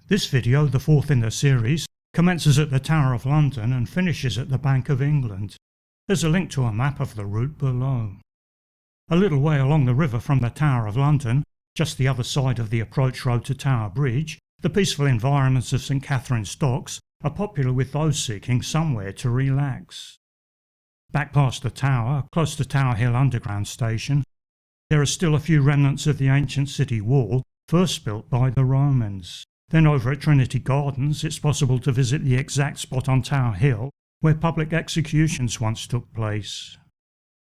This video, the fourth in the series, commences at the Tower of London and finishes at the Bank of England. There's a link to a map of the route below. A little way along the river from the Tower of London, just the other side of the approach road to Tower Bridge, the peaceful environments of St Catherine's Docks are popular with those seeking somewhere to relax. Back past the tower, close to Tower Hill Underground Station, there are still a few remnants of the ancient city wall, first built by the Romans. Then over at Trinity Gardens, it's possible to visit the exact spot on Tower Hill where public executions once took place.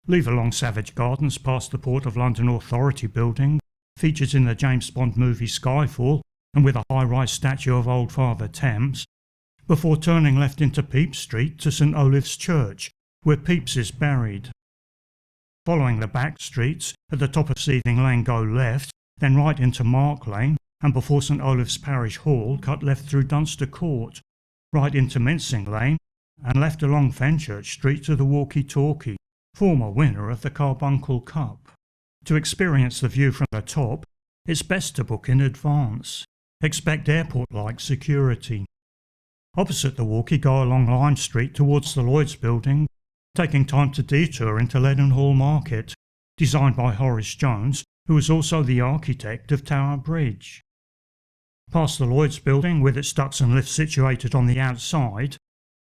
Leave along Savage Gardens past the Port of London Authority building, featured in the James Bond movie Skyfall and with a high-rise statue of Old Father Thames, before turning left into Pepys Street to St Olave's Church, where Pepys is buried. Following the back streets, at the top of Seething Lane go left, then right into Mark Lane, and before St Olave's Parish Hall cut left through Dunster Court, right into Mincing Lane, and left along Fenchurch Street to the Walkie Talkie, former winner of the Carbuncle Cup. To experience the view from the top, it's best to book in advance. Expect airport-like security. Opposite the Walkie, go along Lime Street towards the Lloyd's building, taking time to detour into Leadenhall Market, designed by Horace Jones, who was also the architect of Tower Bridge. Past the Lloyd's building, with its ducts and lifts situated on the outside,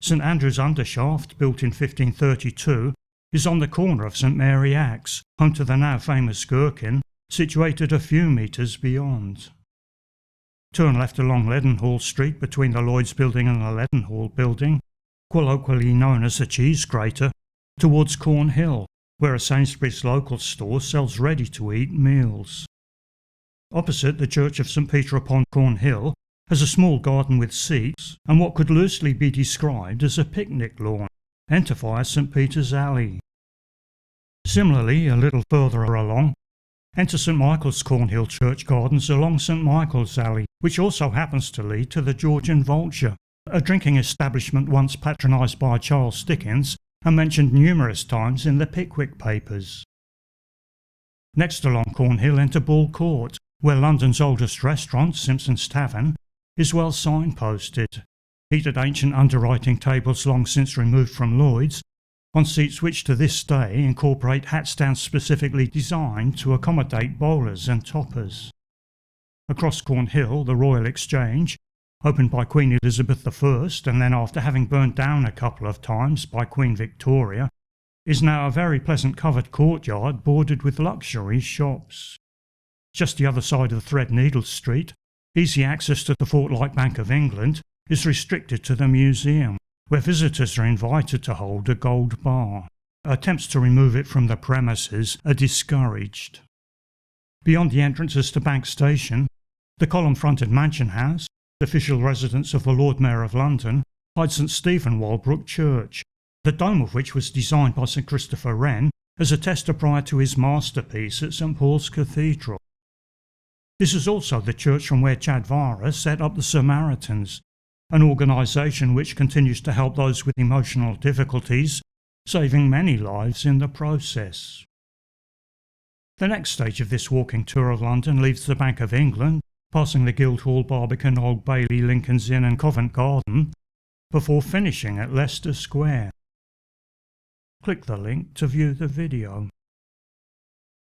St Andrew's Undershaft, built in 1532, is on the corner of St Mary Axe, home to the now famous Gherkin, situated a few metres beyond. Turn left along Leadenhall Street between the Lloyd's building and the Leadenhall building, colloquially known as the Cheese Grater, towards Cornhill, where a Sainsbury's local store sells ready-to-eat meals. Opposite the Church of St Peter upon Cornhill has a small garden with seats and what could loosely be described as a picnic lawn, enter via St Peter's Alley. Similarly, a little further along, enter St Michael's Cornhill Church Gardens along St Michael's Alley, which also happens to lead to the Georgian Vulture, a drinking establishment once patronised by Charles Dickens and mentioned numerous times in the Pickwick Papers. Next along Cornhill enter Bull Court, where London's oldest restaurant, Simpson's Tavern, is well signposted. Heated ancient underwriting tables long since removed from Lloyd's, on seats which to this day incorporate hat stands specifically designed to accommodate bowlers and toppers. Across Cornhill, the Royal Exchange, opened by Queen Elizabeth I and then after having burnt down a couple of times by Queen Victoria, is now a very pleasant covered courtyard bordered with luxury shops. Just the other side of Threadneedle Street, easy access to the Fortlike Bank of England is restricted to the museum, where visitors are invited to hold a gold bar. Attempts to remove it from the premises are discouraged. Beyond the entrances to Bank Station, the column-fronted Mansion House, official residence of the Lord Mayor of London, hides St Stephen Walbrook Church, the dome of which was designed by St Christopher Wren as a tester prior to his masterpiece at St Paul's Cathedral. This is also the church from where Chadvara set up the Samaritans, an organisation which continues to help those with emotional difficulties, saving many lives in the process. The next stage of this walking tour of London leaves the Bank of England, passing the Guildhall, Barbican, Old Bailey, Lincoln's Inn and Covent Garden, before finishing at Leicester Square. Click the link to view the video.